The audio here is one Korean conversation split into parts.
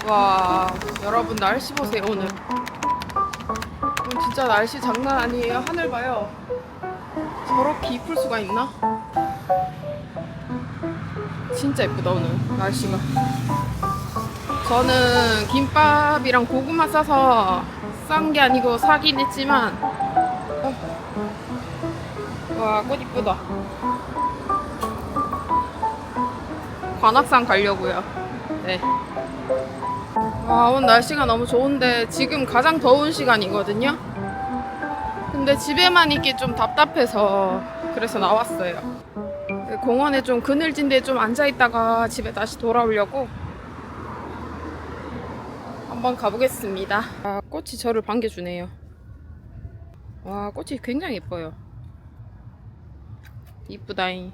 와, 여러분 날씨 보세요. 오늘 진짜 날씨 장난 아니에요. 하늘 봐요. 저렇게 이쁠 수가 있나? 진짜 예쁘다 오늘 날씨가. 저는 김밥이랑 고구마 싸서 싼 게 아니고 사긴 했지만, 와, 꽃 이쁘다. 관악산 가려고요. 네. 와, 오늘 날씨가 너무 좋은데 지금 가장 더운 시간이거든요. 근데 집에만 있기 좀 답답해서 그래서 나왔어요. 공원에 좀 그늘진 데 좀 앉아있다가 집에 다시 돌아오려고 한번 가보겠습니다. 아, 꽃이 저를 반겨주네요. 와, 꽃이 굉장히 예뻐요. 이쁘다잉.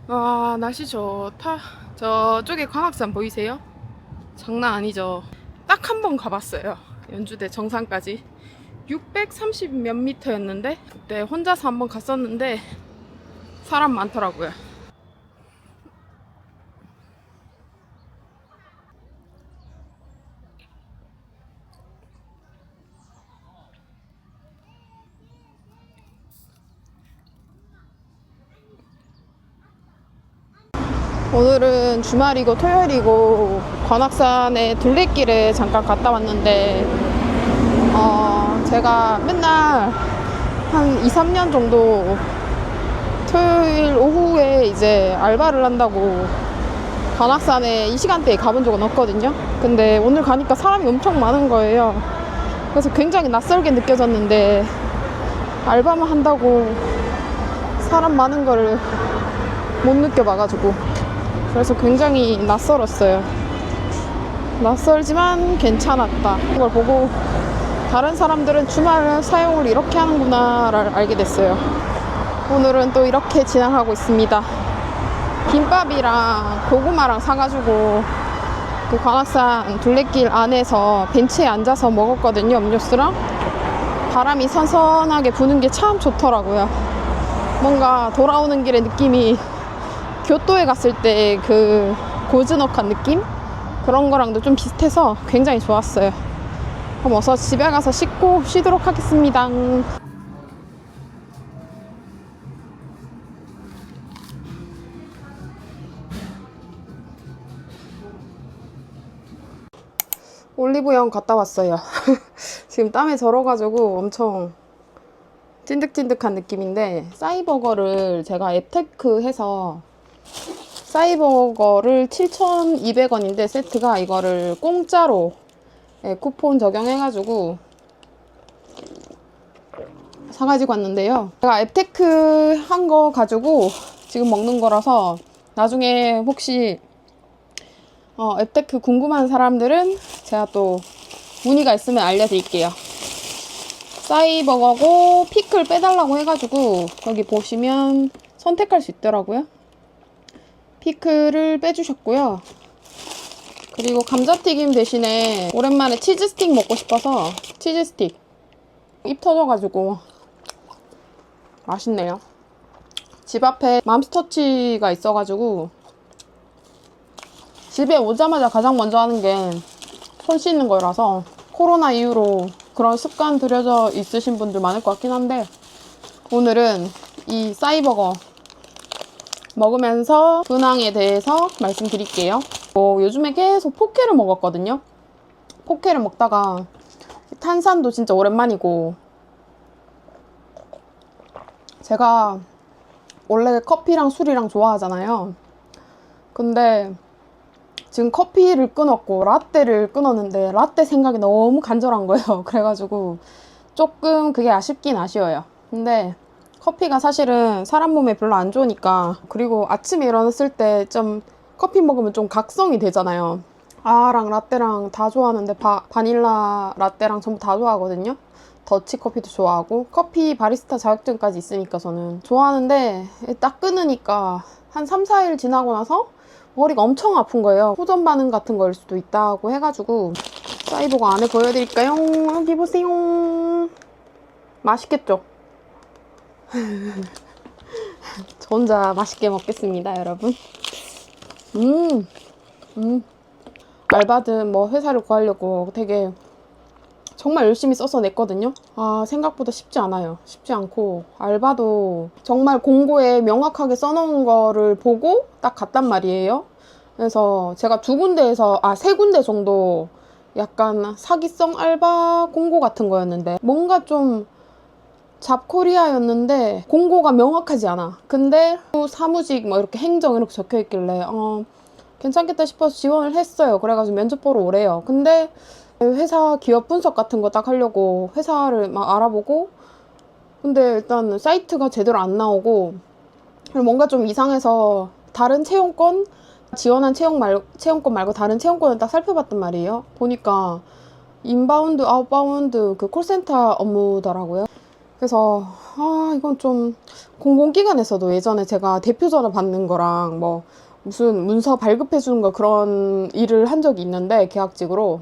와, 날씨 좋다. 저쪽에 관악산 보이세요? 장난 아니죠. 딱 한 번 가봤어요. 연주대 정상까지 630 몇 미터였는데 그때 혼자서 한 번 갔었는데 사람 많더라고요. 오늘은 주말이고 토요일이고 관악산에 둘레길에 잠깐 갔다 왔는데 제가 맨날 한 2, 3년 정도 토요일 오후에 이제 알바를 한다고 관악산에 이 시간대에 가본 적은 없거든요. 근데 오늘 가니까 사람이 엄청 많은 거예요. 그래서 굉장히 낯설게 느껴졌는데 알바만 한다고 사람 많은 거를 못 느껴봐가지고 그래서 굉장히 낯설었어요. 낯설지만 괜찮았다. 그걸 보고 다른 사람들은 주말 사용을 이렇게 하는구나를 알게 됐어요. 오늘은 또 이렇게 진행하고 있습니다. 김밥이랑 고구마랑 사가지고 그 관악산 둘레길 안에서 벤치에 앉아서 먹었거든요. 음료수랑. 바람이 선선하게 부는 게 참 좋더라고요. 뭔가 돌아오는 길의 느낌이 교토에 갔을 때 그 고즈넉한 느낌? 그런 거랑도 좀 비슷해서 굉장히 좋았어요. 그럼 어서 집에 가서 씻고 쉬도록 하겠습니다. 올리브영 갔다 왔어요. 지금 땀에 절어가지고 엄청 찐득찐득한 느낌인데, 싸이버거를 제가 앱테크 해서 싸이버거를 7,200원인데 세트가, 이거를 공짜로 쿠폰 적용해가지고 사가지고 왔는데요. 제가 앱테크 한 거 가지고 지금 먹는 거라서 나중에 혹시 앱테크 궁금한 사람들은 제가 또 문의가 있으면 알려드릴게요. 싸이버거고 피클 빼달라고 해가지고 여기 보시면 선택할 수 있더라고요. 피클을 빼주셨고요. 그리고 감자튀김 대신에 오랜만에 치즈스틱 먹고 싶어서 치즈스틱 입 터져가지고 맛있네요. 집 앞에 맘스터치가 있어가지고 집에 오자마자 가장 먼저 하는 게 손 씻는 거라서, 코로나 이후로 그런 습관 들여져 있으신 분들 많을 것 같긴 한데 오늘은 이 싸이버거 먹으면서 근황에 대해서 말씀드릴게요. 요즘에 계속 포케를 먹었거든요. 포케를 먹다가 탄산도 진짜 오랜만이고, 제가 원래 커피랑 술이랑 좋아하잖아요. 근데 지금 커피를 끊었고 라떼를 끊었는데 라떼 생각이 너무 간절한 거예요. 그래가지고 조금 그게 아쉽긴 아쉬워요. 근데 커피가 사실은 사람 몸에 별로 안 좋으니까, 그리고 아침에 일어났을 때 좀 커피 먹으면 좀 각성이 되잖아요. 아랑 라떼랑 다 좋아하는데 바닐라 라떼랑 전부 다 좋아하거든요. 더치 커피도 좋아하고 커피 바리스타 자격증까지 있으니까 저는 좋아하는데, 딱 끊으니까 한 3, 4일 지나고 나서 머리가 엄청 아픈 거예요. 호전 반응 같은 거일 수도 있다고 해가지고 싸이버거 안에 보여드릴까요? 여기 보세요. 맛있겠죠? 저 혼자 맛있게 먹겠습니다, 여러분. 알바든 뭐 회사를 구하려고 되게 정말 열심히 써서 냈거든요. 아, 생각보다 쉽지 않아요. 쉽지 않고, 알바도 정말 공고에 명확하게 써놓은 거를 보고 딱 갔단 말이에요. 그래서 제가 세 군데 정도 약간 사기성 알바 공고 같은 거였는데, 뭔가 좀 잡코리아였는데 공고가 명확하지 않아. 근데 사무직 뭐 이렇게 행정 이렇게 적혀 있길래 괜찮겠다 싶어서 지원을 했어요. 그래가지고 면접 보러 오래요. 근데 회사 기업 분석 같은 거 딱 하려고 회사를 막 알아보고, 근데 일단 사이트가 제대로 안 나오고 뭔가 좀 이상해서 다른 채용권, 지원한 채용권 말고 다른 채용권을 딱 살펴봤단 말이에요. 보니까 인바운드, 아웃바운드 그 콜센터 업무더라고요. 그래서 이건 좀 공공기관에서도 예전에 제가 대표 전화 받는 거랑 뭐 무슨 문서 발급해 주는 거 그런 일을 한 적이 있는데, 계약직으로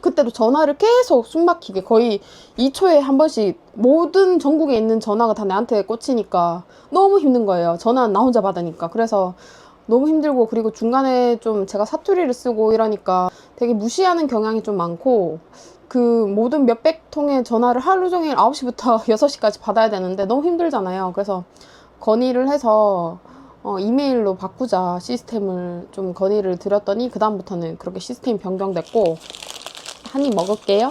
그때도 전화를 계속 숨막히게 거의 2초에 한 번씩 모든 전국에 있는 전화가 다 나한테 꽂히니까 너무 힘든 거예요. 전화는 나 혼자 받으니까. 그래서 너무 힘들고, 그리고 중간에 좀 제가 사투리를 쓰고 이러니까 되게 무시하는 경향이 좀 많고, 그 모든 몇백 통의 전화를 하루 종일 9시부터 6시까지 받아야 되는데 너무 힘들잖아요. 그래서 건의를 해서 이메일로 바꾸자 시스템을 좀 건의를 드렸더니, 그 다음부터는 그렇게 시스템이 변경됐고, 한 입 먹을게요.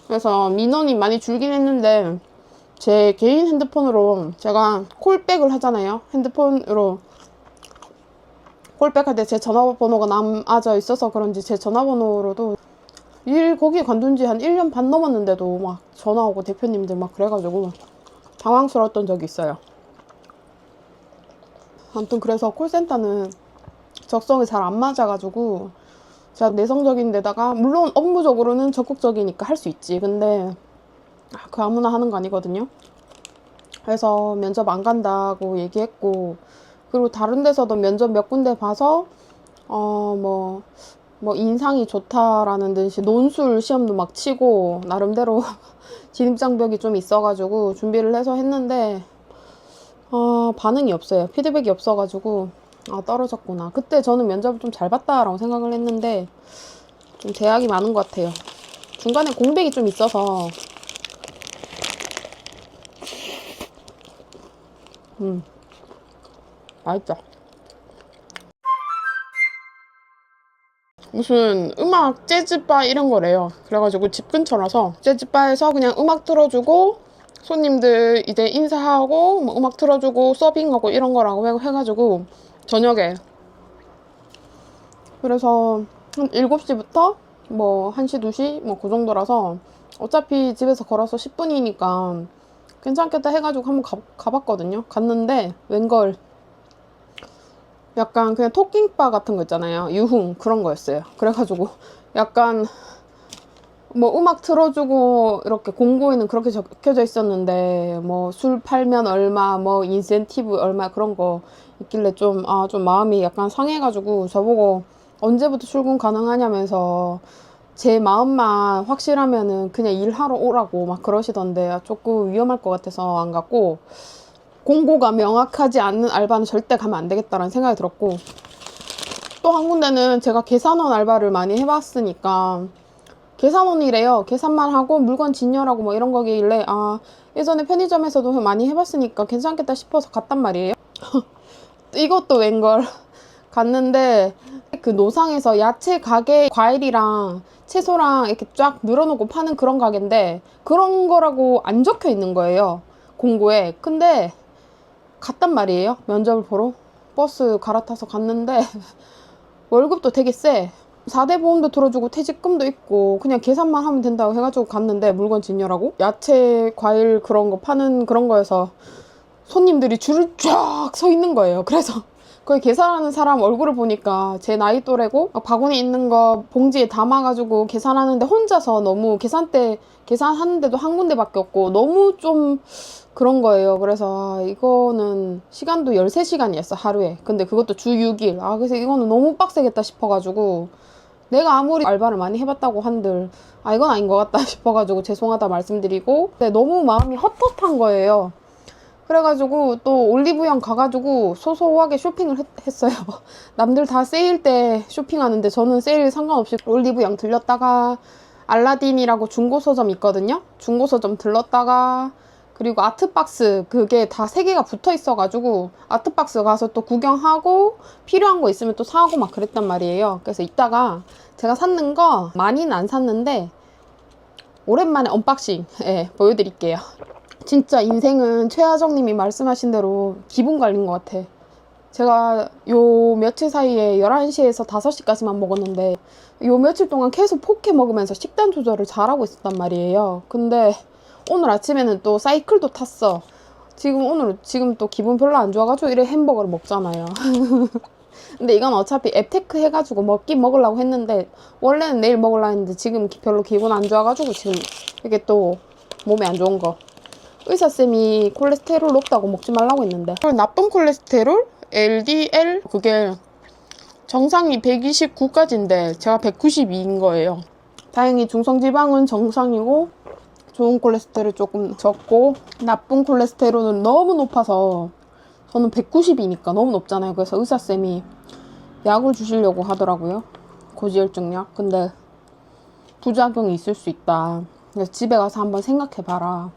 그래서 민원이 많이 줄긴 했는데, 제 개인 핸드폰으로 제가 콜백을 하잖아요. 핸드폰으로 콜백할 때 제 전화번호가 남아져 있어서 그런지 제 전화번호로도 일 거기에 관둔 지 한 1년 반 넘었는데도 막 전화 오고 대표님들 막 그래가지고 당황스러웠던 적이 있어요. 아무튼 그래서 콜센터는 적성이 잘 안 맞아가지고, 제가 내성적인 데다가 물론 업무적으로는 적극적이니까 할 수 있지. 근데 그 아무나 하는 거 아니거든요. 그래서 면접 안 간다고 얘기했고, 그리고 다른 데서도 면접 몇 군데 봐서 뭐 인상이 좋다라는 듯이 논술 시험도 막 치고 나름대로 진입장벽이 좀 있어가지고 준비를 해서 했는데 반응이 없어요. 피드백이 없어가지고 떨어졌구나. 그때 저는 면접을 좀 잘 봤다라고 생각을 했는데 좀 제약이 많은 것 같아요. 중간에 공백이 좀 있어서. 맛있죠? 무슨 음악 재즈바 이런 거래요. 그래가지고 집 근처라서 재즈바에서 그냥 음악 틀어주고 손님들 이제 인사하고 뭐 음악 틀어주고 서빙하고 이런 거라고 해가지고 저녁에, 그래서 한 7시부터 뭐 1시, 2시 뭐 그 정도라서 어차피 집에서 걸어서 10분이니까 괜찮겠다 해가지고 한번 가봤거든요. 갔는데 웬걸 약간 그냥 토킹바 같은 거 있잖아요. 유흥 그런 거였어요. 그래가지고 약간 뭐 음악 틀어주고 이렇게 공고에는 그렇게 적혀져 있었는데 뭐 술 팔면 얼마, 뭐 인센티브 얼마 그런 거 있길래 좀 마음이 약간 상해가지고 저보고 언제부터 출근 가능하냐면서 제 마음만 확실하면은 그냥 일하러 오라고 막 그러시던데 조금 위험할 것 같아서 안 갔고, 공고가 명확하지 않는 알바는 절대 가면 안 되겠다라는 생각이 들었고, 또 한 군데는 제가 계산원 알바를 많이 해봤으니까 계산원이래요. 계산만 하고 물건 진열하고 뭐 이런 거길래 예전에 편의점에서도 많이 해봤으니까 괜찮겠다 싶어서 갔단 말이에요. 이것도 웬걸 갔는데 그 노상에서 야채 가게 과일이랑 채소랑 이렇게 쫙 늘어놓고 파는 그런 가게인데 그런 거라고 안 적혀 있는 거예요, 공고에. 근데 갔단 말이에요, 면접을 보러. 버스 갈아타서 갔는데 월급도 되게 세. 4대 보험도 들어주고 퇴직금도 있고 그냥 계산만 하면 된다고 해가지고 갔는데, 물건 진열하고 야채 과일 그런 거 파는 그런 거여서 손님들이 줄을 쫙 서 있는 거예요. 그래서 거기 계산하는 사람 얼굴을 보니까 제 나이 또래고 바구니 있는 거 봉지에 담아가지고 계산하는데 혼자서 너무 계산대 계산하는데도 한 군데밖에 없고 너무 좀 그런 거예요. 그래서 이거는 시간도 13시간이었어 하루에. 근데 그것도 주 6일. 그래서 이거는 너무 빡세겠다 싶어가지고, 내가 아무리 알바를 많이 해봤다고 한들 이건 아닌 것 같다 싶어가지고 죄송하다 말씀드리고, 근데 너무 마음이 헛헛한 거예요. 그래가지고 또 올리브영 가가지고 소소하게 쇼핑을 했어요. 남들 다 세일 때 쇼핑하는데 저는 세일 상관없이 올리브영 들렸다가 알라딘이라고 중고서점 있거든요. 중고서점 들렀다가 그리고 아트박스 그게 다 3개가 붙어 있어가지고 아트박스 가서 또 구경하고 필요한 거 있으면 또 사고 막 그랬단 말이에요. 그래서 이따가 제가 샀는 거 많이는 안 샀는데 오랜만에 언박싱 보여드릴게요. 진짜 인생은 최하정님이 말씀하신 대로 기분 관리인 것 같아. 제가 요 며칠 사이에 11시에서 5시까지만 먹었는데 요 며칠 동안 계속 포케 먹으면서 식단 조절을 잘하고 있었단 말이에요. 근데 오늘 아침에는 또 사이클도 탔어. 지금 또 기분 별로 안 좋아가지고 이래 햄버거를 먹잖아요. 근데 이건 어차피 앱테크 해가지고 먹긴 먹으려고 했는데 원래는 내일 먹으려고 했는데 지금 별로 기분 안 좋아가지고 지금 이게 또 몸에 안 좋은 거. 의사쌤이 콜레스테롤 높다고 먹지 말라고 했는데 나쁜 콜레스테롤? LDL? 그게 정상이 129까지인데 제가 192인 거예요. 다행히 중성지방은 정상이고 좋은 콜레스테롤 조금 적고 나쁜 콜레스테롤은 너무 높아서 저는 190이니까 너무 높잖아요. 그래서 의사쌤이 약을 주시려고 하더라고요. 고지혈증약. 근데 부작용이 있을 수 있다. 그래서 집에 가서 한번 생각해봐라.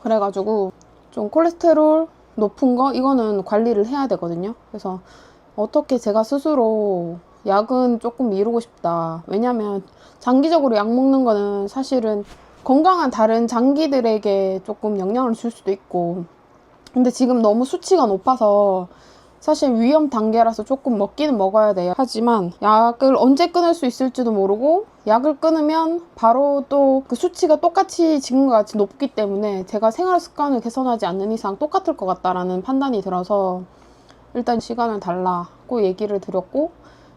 그래가지고 좀 콜레스테롤 높은 거 이거는 관리를 해야 되거든요. 그래서 어떻게 제가 스스로 약은 조금 미루고 싶다. 왜냐면 장기적으로 약 먹는 거는 사실은 건강한 다른 장기들에게 조금 영향을 줄 수도 있고 근데 지금 너무 수치가 높아서 사실 위험 단계라서 조금 먹기는 먹어야 돼요. 하지만 약을 언제 끊을 수 있을지도 모르고 약을 끊으면 바로 또 그 수치가 똑같이 지금과 같이 높기 때문에 제가 생활 습관을 개선하지 않는 이상 똑같을 것 같다라는 판단이 들어서 일단 시간을 달라고 얘기를 드렸고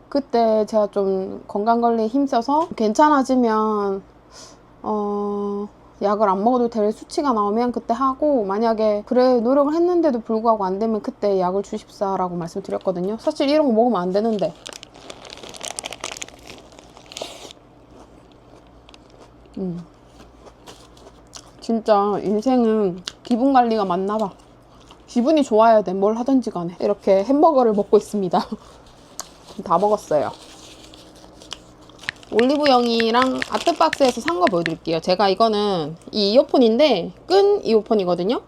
그때 제가 좀 건강관리에 힘써서 괜찮아지면 약을 안 먹어도 될 수치가 나오면 그때 하고 만약에 그래 노력을 했는데도 불구하고 안 되면 그때 약을 주십사라고 말씀드렸거든요. 사실 이런 거 먹으면 안 되는데 진짜 인생은 기분 관리가 맞나 봐. 기분이 좋아야 돼. 뭘 하든지 간에. 이렇게 햄버거를 먹고 있습니다. 다 먹었어요. 올리브영이랑 아트박스에서 산 거 보여드릴게요. 제가 이거는 이 이어폰인데 끈 이어폰이거든요.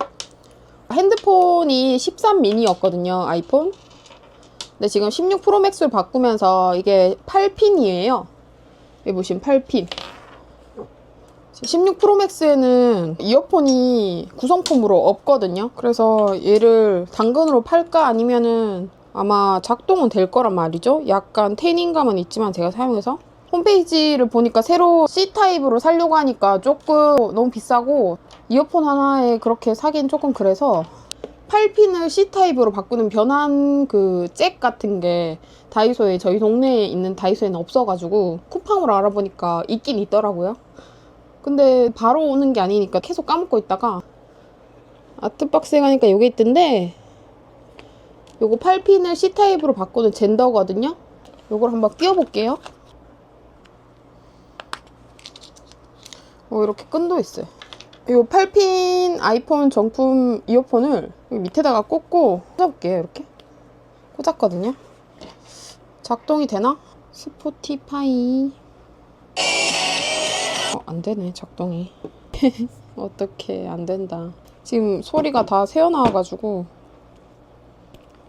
핸드폰이 13 미니였거든요. 아이폰. 근데 지금 16 프로맥스를 바꾸면서 이게 8핀이에요. 여기 보시면 8핀. 16 프로맥스에는 이어폰이 구성품으로 없거든요. 그래서 얘를 당근으로 팔까 아니면은 아마 작동은 될 거란 말이죠. 약간 태닝감은 있지만 제가 사용해서 홈페이지를 보니까 새로 C타입으로 사려고 하니까 조금 너무 비싸고 이어폰 하나에 그렇게 사긴 조금 그래서 8핀을 C타입으로 바꾸는 변환 그 잭 같은 게 다이소에 저희 동네에 있는 다이소에는 없어가지고 쿠팡으로 알아보니까 있긴 있더라고요. 근데 바로 오는 게 아니니까 계속 까먹고 있다가 아트박스에 가니까 요게 있던데 요거 8핀을 C타입으로 바꾸는 젠더거든요. 요걸 한번 끼워볼게요. 이렇게 끈도 있어요. 이 8핀 아이폰 정품 이어폰을 여기 밑에다가 꽂고 꽂아볼게요. 이렇게 꽂았거든요. 작동이 되나? 스포티파이 안되네 작동이. 어떡해 안된다. 지금 소리가 다 새어나와가지고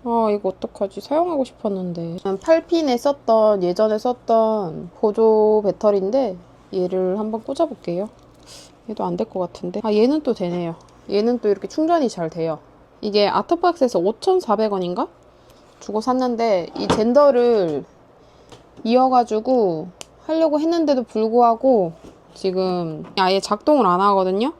이거 어떡하지. 사용하고 싶었는데 8핀에 썼던 예전에 썼던 보조 배터리인데 얘를 한번 꽂아볼게요. 얘도 안 될 것 같은데 얘는 또 되네요. 얘는 또 이렇게 충전이 잘 돼요. 이게 아트박스에서 5,400원인가? 주고 샀는데 이 젠더를 이어가지고 하려고 했는데도 불구하고 지금 아예 작동을 안 하거든요.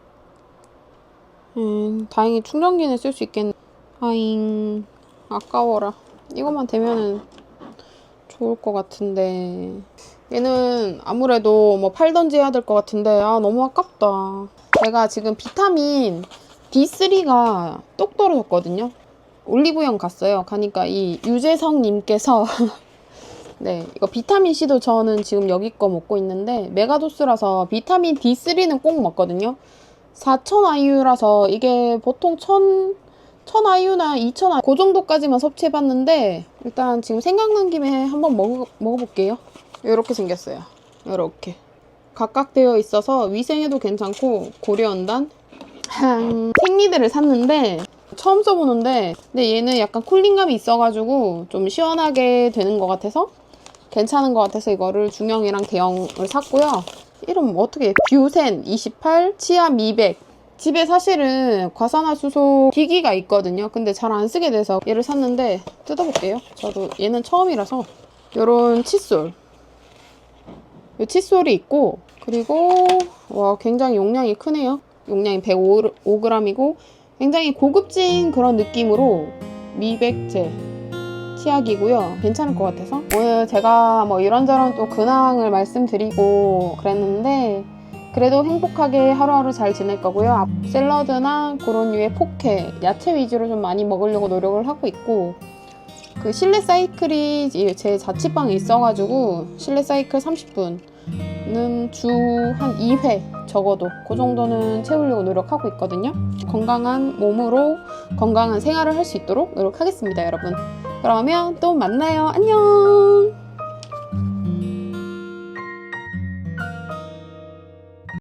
다행히 충전기는 쓸 수 있겠네. 아잉 아까워라. 이것만 되면은 좋을 것 같은데 얘는 아무래도 뭐 팔던지 해야 될 것 같은데 너무 아깝다. 제가 지금 비타민 D3가 똑 떨어졌거든요. 올리브영 갔어요. 가니까 이 유재성 님께서 네 이거 비타민C도 저는 지금 여기 거 먹고 있는데 메가도스라서 비타민 D3는 꼭 먹거든요. 4000 IU라서 이게 보통 1000IU나 2000IU 그 정도까지만 섭취해봤는데 일단 지금 생각난 김에 한번 먹어볼게요. 이렇게 생겼어요. 이렇게 각각되어 있어서 위생에도 괜찮고 고려온단 탱리드를 샀는데 처음 써보는데 근데 얘는 약간 쿨링감이 있어가지고 좀 시원하게 되는 것 같아서 괜찮은 것 같아서 이거를 중형이랑 대형을 샀고요. 이름 어떻게 뷰센 28 치아 미백. 집에 사실은 과산화수소 기기가 있거든요. 근데 잘 안 쓰게 돼서 얘를 샀는데 뜯어볼게요. 저도 얘는 처음이라서. 요런 칫솔, 요 칫솔이 있고, 그리고 와 굉장히 용량이 크네요. 용량이 105g이고 굉장히 고급진 그런 느낌으로 미백제 치약이고요. 괜찮을 것 같아서 오늘 제가 뭐 이런저런 또 근황을 말씀드리고 그랬는데 그래도 행복하게 하루하루 잘 지낼 거고요. 샐러드나 그런 류의 포케, 야채 위주로 좀 많이 먹으려고 노력을 하고 있고 그 실내 사이클이 제 자취방에 있어가지고 실내 사이클 30분은 주 한 2회 적어도 그 정도는 채우려고 노력하고 있거든요. 건강한 몸으로 건강한 생활을 할 수 있도록 노력하겠습니다, 여러분. 그러면 또 만나요. 안녕!